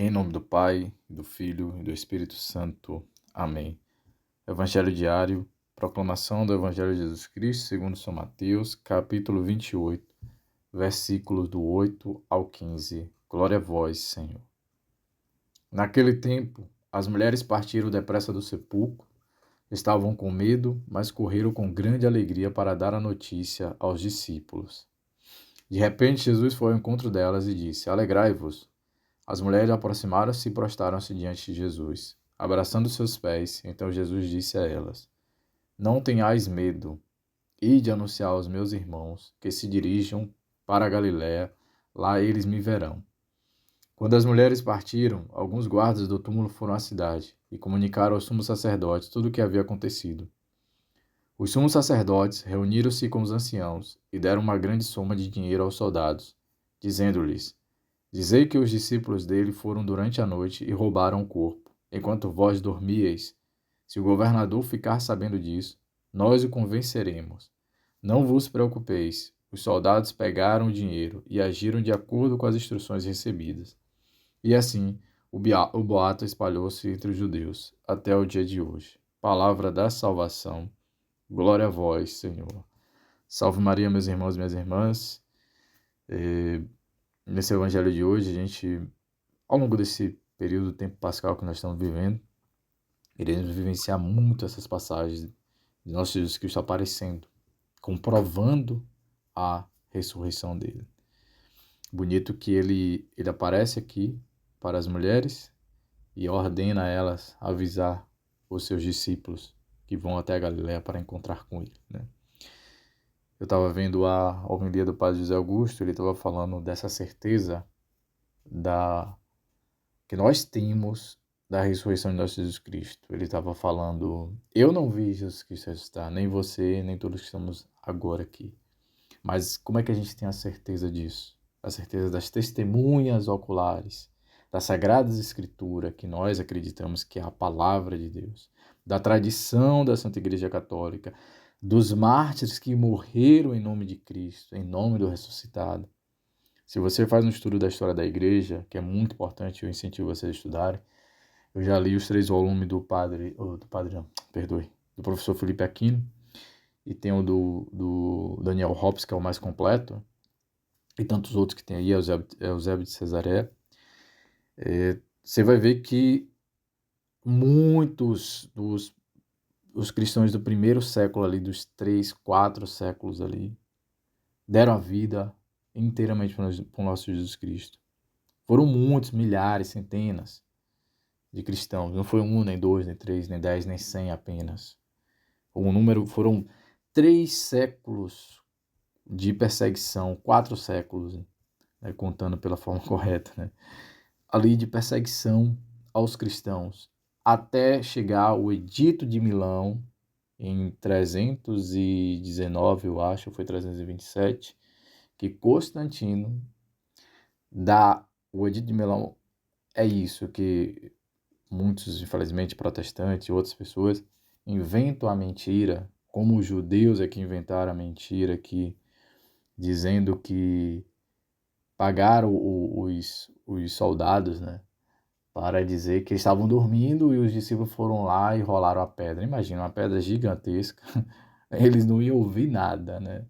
Em nome do Pai, do Filho e do Espírito Santo. Amém. Evangelho diário, proclamação do Evangelho de Jesus Cristo, segundo São Mateus, capítulo 28, versículos do 8 ao 15. Glória a vós, Senhor. Naquele tempo, as mulheres partiram depressa do sepulcro, estavam com medo, mas correram com grande alegria para dar a notícia aos discípulos. De repente, Jesus foi ao encontro delas e disse: Alegrai-vos. As mulheres aproximaram-se e prostraram-se diante de Jesus, abraçando seus pés. Então Jesus disse a elas: Não tenhais medo. Ide anunciar aos meus irmãos que se dirijam para a Galiléia, lá eles me verão. Quando as mulheres partiram, alguns guardas do túmulo foram à cidade e comunicaram aos sumos sacerdotes tudo o que havia acontecido. Os sumos sacerdotes reuniram-se com os anciãos e deram uma grande soma de dinheiro aos soldados, dizendo-lhes: Dizei que os discípulos dele foram durante a noite e roubaram o corpo, enquanto vós dormíeis. Se o governador ficar sabendo disso, nós o convenceremos. Não vos preocupeis. Os soldados pegaram o dinheiro e agiram de acordo com as instruções recebidas. E assim, o boato espalhou-se entre os judeus, até o dia de hoje. Palavra da salvação. Glória a vós, Senhor. Salve Maria, meus irmãos e minhas irmãs. Nesse evangelho de hoje, a gente, ao longo desse período do tempo pascal que nós estamos vivendo, iremos vivenciar muito essas passagens de nosso Jesus Cristo aparecendo, comprovando a ressurreição dele. Bonito que ele aparece aqui para as mulheres e ordena a elas avisar os seus discípulos que vão até a Galiléia para encontrar com ele, né? Eu estava vendo a homilia do Padre José Augusto, ele estava falando dessa certeza que nós temos da ressurreição de nosso Jesus Cristo. Ele estava falando: eu não vi Jesus Cristo ressuscitar, nem você, nem todos que estamos agora aqui. Mas como é que a gente tem a certeza disso? A certeza das testemunhas oculares, das Sagradas Escrituras, que nós acreditamos que é a palavra de Deus, da tradição da Santa Igreja Católica, dos mártires que morreram em nome de Cristo, em nome do ressuscitado. Se você faz um estudo da história da igreja, que é muito importante, eu incentivo você a estudarem. Eu já li os 3 volumes do professor Felipe Aquino, e tem o do Daniel Hobbes, que é o mais completo, e tantos outros que tem aí, Eusébio de Cesareia. Você vai ver que muitos dos cristãos do primeiro século ali, dos 3, 4 séculos ali, deram a vida inteiramente para o nosso Jesus Cristo. Foram muitos, milhares, centenas de cristãos. Não foi 1, nem 2, nem 3, nem 10, nem 100 apenas. Foram 3 séculos de perseguição, 4 séculos, né, contando pela forma correta, né? Ali de perseguição aos cristãos, até chegar ao Edito de Milão, em 319, eu acho, foi 327, que Constantino dá o Edito de Milão. É isso que muitos, infelizmente, protestantes e outras pessoas inventam a mentira, como os judeus é que inventaram a mentira aqui, dizendo que pagaram os soldados, né, para dizer que estavam dormindo e os discípulos foram lá e rolaram a pedra. Imagina, uma pedra gigantesca, eles não iam ouvir nada, né?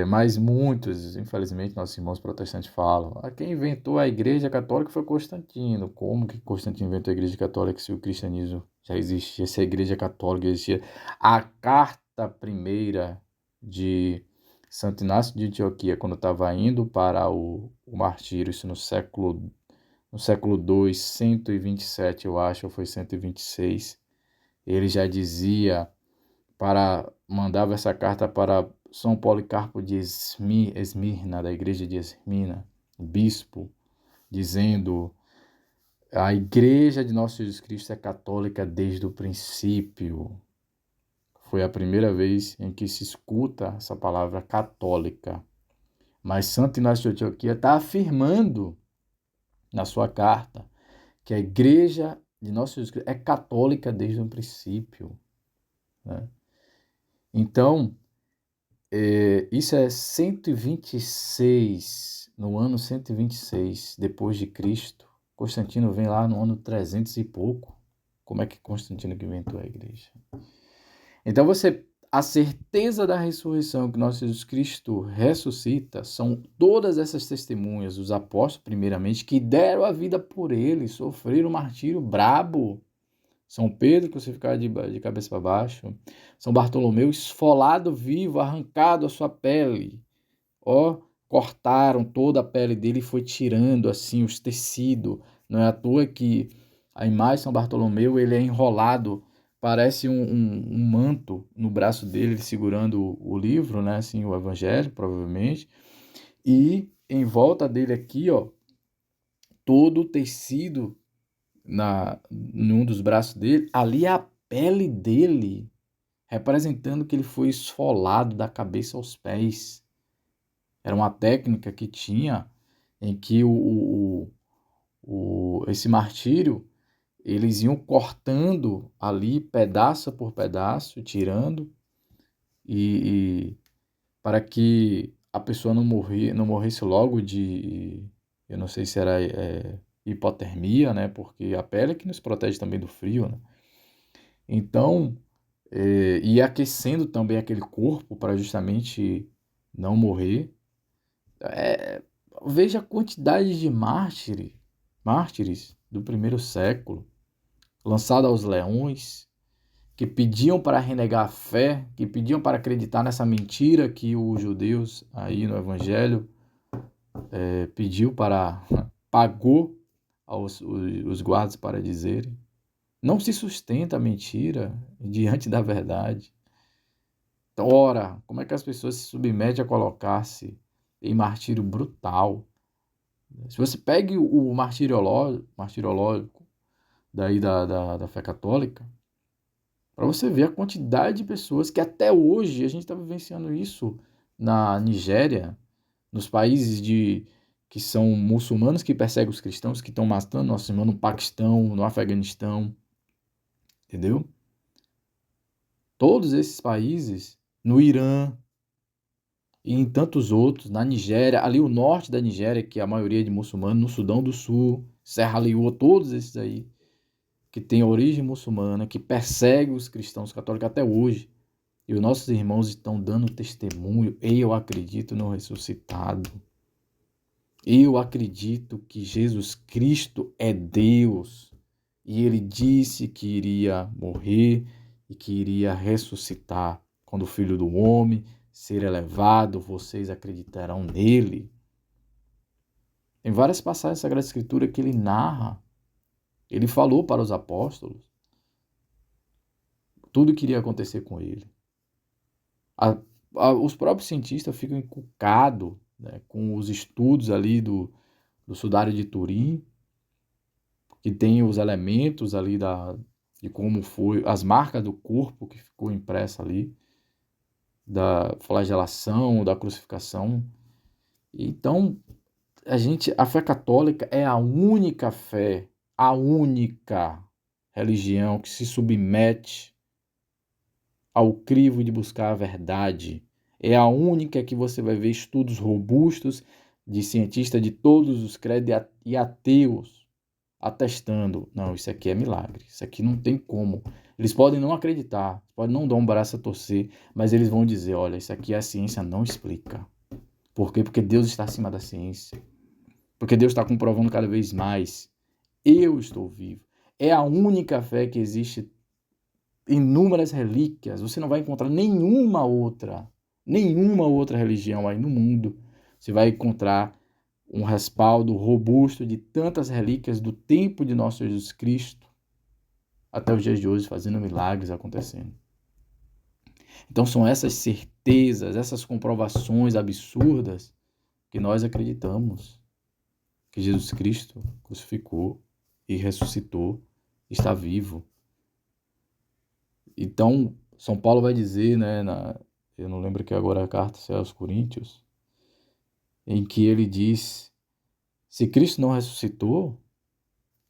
Mas muitos, infelizmente, nossos irmãos protestantes falam: quem inventou a Igreja Católica foi Constantino. Como que Constantino inventou a Igreja Católica se o cristianismo já existia, se a Igreja Católica existia? A carta primeira de Santo Inácio de Antioquia, quando estava indo para o martírio, isso no século II, 127, eu acho, ou foi 126, ele já dizia, mandava essa carta para São Policarpo de Esmirna, da igreja de Esmirna, bispo, dizendo: a igreja de nosso Jesus Cristo é católica desde o princípio. Foi a primeira vez em que se escuta essa palavra católica. Mas Santo Inácio de Antioquia está afirmando na sua carta que a igreja de nosso Jesus Cristo é católica desde o princípio, né? Então, isso é 126 no ano 126 depois de Cristo. Constantino vem lá no ano 300 e pouco. Como é que Constantino que inventou a igreja? Então a certeza da ressurreição que nosso Jesus Cristo ressuscita são todas essas testemunhas, os apóstolos primeiramente, que deram a vida por ele, sofreram um martírio brabo. São Pedro crucificado de cabeça para baixo, São Bartolomeu esfolado vivo, arrancado a sua pele. Ó, cortaram toda a pele dele e foi tirando assim os tecidos. Não é à toa que a imagem de São Bartolomeu ele é enrolado, parece um manto no braço dele, segurando o livro, né? Assim, o Evangelho, provavelmente. E em volta dele aqui, ó, todo o tecido num dos braços dele, ali é a pele dele, representando que ele foi esfolado da cabeça aos pés. Era uma técnica que tinha em que esse martírio, eles iam cortando ali pedaço por pedaço, tirando, e para que a pessoa não morresse logo de, eu não sei se era hipotermia, né? Porque a pele é que nos protege também do frio, né? Então, e aquecendo também aquele corpo para justamente não morrer. É, veja a quantidade de mártires do primeiro século, lançados aos leões, que pediam para renegar a fé, que pediam para acreditar nessa mentira que os judeus aí no Evangelho pediu para, pagou os guardas para dizerem. Não se sustenta a mentira diante da verdade. Ora, como é que as pessoas se submetem a colocar-se em martírio brutal? Se você pegue o martiriológico daí da fé católica, para você ver a quantidade de pessoas que até hoje a gente está vivenciando isso na Nigéria, nos países que são muçulmanos que perseguem os cristãos, que estão matando nossos irmãos no Paquistão, no Afeganistão, entendeu? Todos esses países, no Irã e em tantos outros, na Nigéria, ali o norte da Nigéria, que é a maioria é de muçulmanos, no Sudão do Sul, Serra Leoa, todos esses aí, que têm origem muçulmana, que perseguem os cristãos católicos até hoje. E os nossos irmãos estão dando testemunho. Eu acredito no ressuscitado. Eu acredito que Jesus Cristo é Deus. E ele disse que iria morrer e que iria ressuscitar. Quando o Filho do Homem ser elevado, vocês acreditarão nele. Tem várias passagens da Sagrada Escritura que ele narra. Ele falou para os apóstolos tudo que iria acontecer com ele. Os próprios cientistas ficam encucados, né, com os estudos ali do Sudário de Turim, que tem os elementos ali de como foi, as marcas do corpo que ficou impressa ali, da flagelação, da crucificação. Então, a fé católica é a única religião que se submete ao crivo de buscar a verdade. É a única que você vai ver estudos robustos de cientistas de todos os credos e ateus atestando, não, isso aqui é milagre, isso aqui não tem como. Eles podem não acreditar, podem não dar um braço a torcer, mas eles vão dizer, olha, isso aqui a ciência não explica. Por quê? Porque Deus está acima da ciência. Porque Deus está comprovando cada vez mais. Eu estou vivo. É a única fé que existe, inúmeras relíquias. Você não vai encontrar nenhuma outra religião aí no mundo. Você vai encontrar um respaldo robusto de tantas relíquias do tempo de nosso Jesus Cristo até os dias de hoje, fazendo milagres acontecendo. Então são essas certezas, essas comprovações absurdas que nós acreditamos que Jesus Cristo crucificou e ressuscitou, está vivo. Então, São Paulo vai dizer, né, eu não lembro que agora a carta é aos Coríntios, em que ele diz, se Cristo não ressuscitou,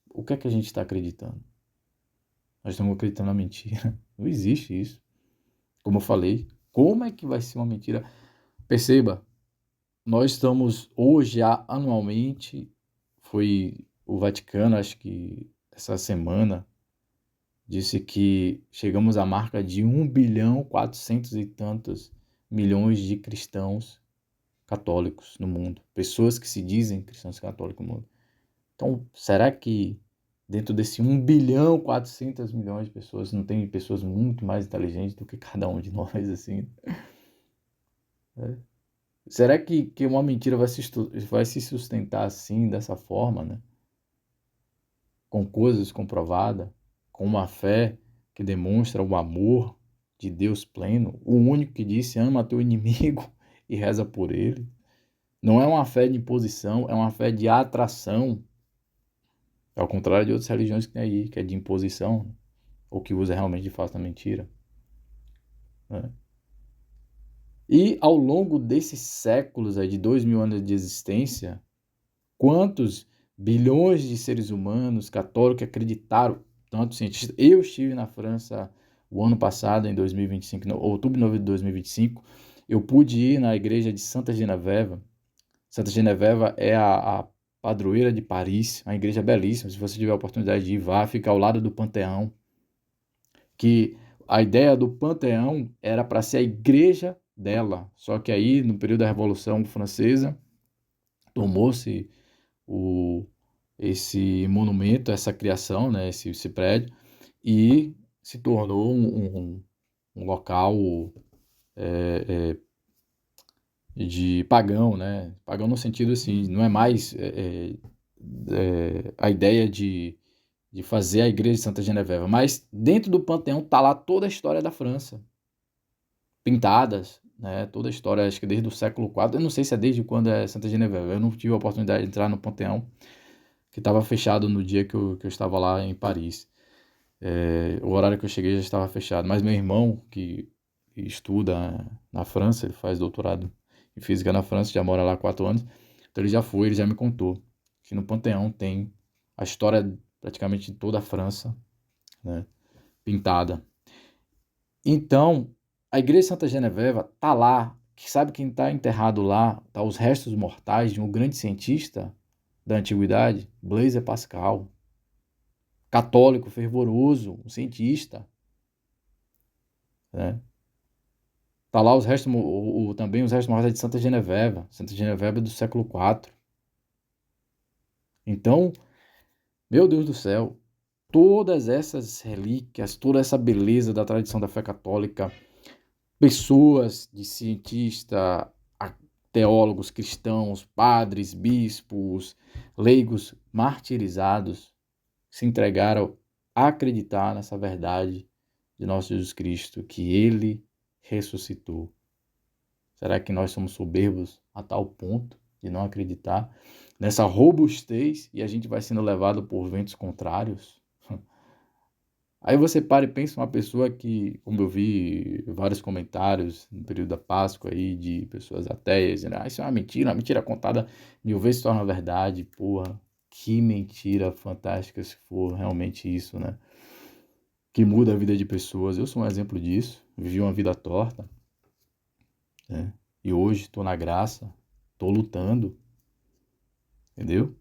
o que é que a gente está acreditando? Nós estamos acreditando na mentira. Não existe isso. Como eu falei, como é que vai ser uma mentira? Perceba, nós estamos hoje, anualmente, foi o Vaticano, acho que essa semana, disse que chegamos à marca de 1,4 bilhão e tantos milhões de cristãos católicos no mundo. Pessoas que se dizem cristãos católicos no mundo. Então, será que dentro desse 1,4 bilhão de pessoas não tem pessoas muito mais inteligentes do que cada um de nós, assim? Né? Será que uma mentira vai se sustentar assim, dessa forma, né? Com coisas comprovadas, com uma fé que demonstra o amor de Deus pleno, o único que disse ama teu inimigo e reza por ele. Não é uma fé de imposição, é uma fé de atração. Ao contrário de outras religiões que tem aí, que é de imposição, ou que usa realmente de fato a mentira. Né? E ao longo desses séculos, aí, de 2.000 anos de existência, quantos bilhões de seres humanos católicos acreditaram, tanto cientistas. Eu estive na França o ano passado, em 2025, no outubro de 2025, eu pude ir na igreja de Santa Genoveva. Santa Genoveva é a padroeira de Paris, uma igreja belíssima. Se você tiver a oportunidade de ir, vá, fica ao lado do Panteão. Que a ideia do Panteão era para ser a igreja dela. Só que aí, no período da Revolução Francesa, tomou-se esse monumento, essa criação, né, esse prédio, e se tornou um local de pagão, né? Pagão no sentido assim, não é mais a ideia de fazer a igreja de Santa Genoveva, mas dentro do Panteão está lá toda a história da França, pintadas, né? Toda a história, acho que desde o século IV, eu não sei se é desde quando é Santa Genoveva, eu não tive a oportunidade de entrar no Panteão, que estava fechado no dia que eu estava lá em Paris. O horário que eu cheguei já estava fechado, mas meu irmão, que estuda na França, ele faz doutorado em física na França, já mora lá há 4 anos, então ele já me contou que no Panteão tem a história praticamente de toda a França, né, pintada. Então, a igreja de Santa Genoveva tá lá, que sabe quem está enterrado lá, tá os restos mortais de um grande cientista da antiguidade, Blaise Pascal, católico fervoroso, um cientista, né? Tá lá os restos, também os restos mortais de Santa Genoveva. Santa Genoveva é do século IV. Então, meu Deus do céu, todas essas relíquias, toda essa beleza da tradição da fé católica, pessoas de cientista, teólogos cristãos, padres, bispos, leigos martirizados, se entregaram a acreditar nessa verdade de nosso Jesus Cristo, que ele ressuscitou. Será que nós somos soberbos a tal ponto de não acreditar nessa robustez e a gente vai sendo levado por ventos contrários? Aí você para e pensa uma pessoa que, como eu vi vários comentários no período da Páscoa aí de pessoas ateias, dizendo, isso é uma mentira contada 1.000 vezes se torna verdade. Porra, que mentira fantástica se for realmente isso, né? Que muda a vida de pessoas. Eu sou um exemplo disso, vivi uma vida torta, né? E hoje estou na graça, estou lutando, entendeu?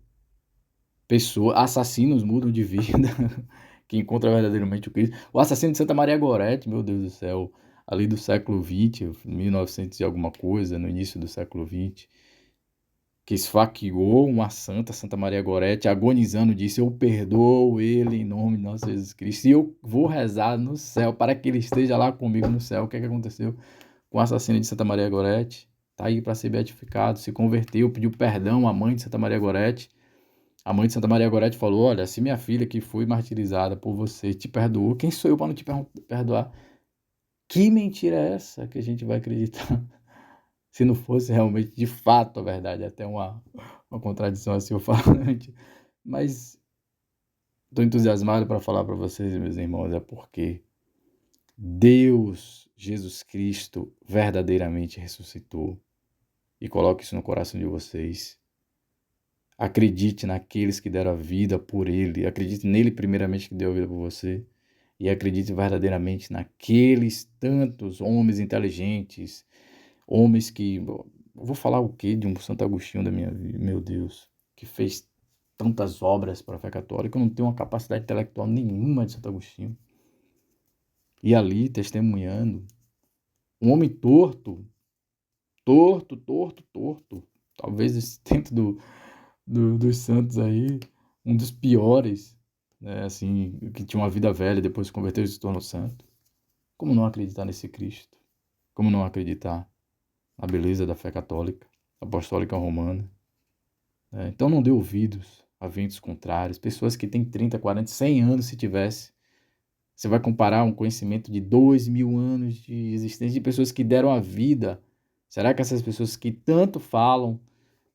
Assassinos mudam de vida, que encontra verdadeiramente o Cristo. O assassino de Santa Maria Gorete, meu Deus do céu, ali do século XX, 1900 e alguma coisa, no início do século XX, que esfaqueou uma santa, Santa Maria Gorete, agonizando, disse, eu perdoo ele em nome de nosso Jesus Cristo, e eu vou rezar no céu para que ele esteja lá comigo no céu. O que é que aconteceu com o assassino de Santa Maria Gorete? Está aí para ser beatificado, se converteu, pediu perdão à mãe de Santa Maria Gorete. A mãe de Santa Maria Gorete falou, olha, se minha filha que foi martirizada por você te perdoou, quem sou eu para não te perdoar? Que mentira é essa que a gente vai acreditar? Se não fosse realmente, de fato, a verdade. Até uma contradição assim eu falante. Mas estou entusiasmado para falar para vocês, meus irmãos, é porque Deus, Jesus Cristo, verdadeiramente ressuscitou. E coloque isso no coração de vocês. Acredite naqueles que deram a vida por ele. Acredite nele primeiramente que deu a vida por você. E acredite verdadeiramente naqueles tantos homens inteligentes, homens que Eu vou falar o quê de um Santo Agostinho da minha vida? Meu Deus, que fez tantas obras para a fé católica, eu não tenho uma capacidade intelectual nenhuma de Santo Agostinho. E ali, testemunhando, um homem torto, torto, torto, torto, talvez dentro dos santos aí, um dos piores, né, assim, que tinha uma vida velha, depois se converteu e se tornou santo. Como não acreditar nesse Cristo? Como não acreditar na beleza da fé católica, apostólica romana? Então não dê ouvidos a ventos contrários, pessoas que têm 30, 40, 100 anos se tivesse. Você vai comparar um conhecimento de 2.000 anos de existência de pessoas que deram a vida. Será que essas pessoas que tanto falam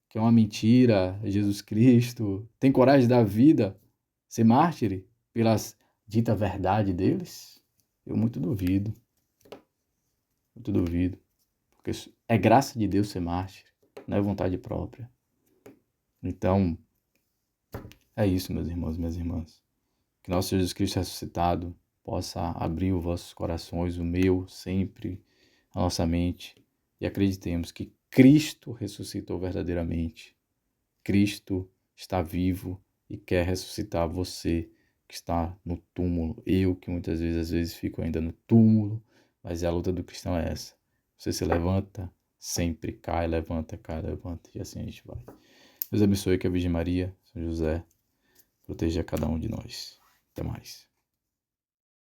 que é uma mentira, Jesus Cristo, têm coragem de dar a vida, ser mártire pelas dita verdade deles? Eu muito duvido, muito duvido. Porque é graça de Deus ser mártire, não é vontade própria. Então, é isso, meus irmãos e minhas irmãs. Que nosso Jesus Cristo ressuscitado possa abrir os vossos corações, o meu sempre, a nossa mente, e acreditemos que Cristo ressuscitou verdadeiramente. Cristo está vivo e quer ressuscitar você que está no túmulo. Eu que muitas vezes, às vezes, fico ainda no túmulo, mas a luta do cristão é essa. Você se levanta, sempre cai, levanta, e assim a gente vai. Deus abençoe, que a Virgem Maria, São José, proteja cada um de nós. Até mais.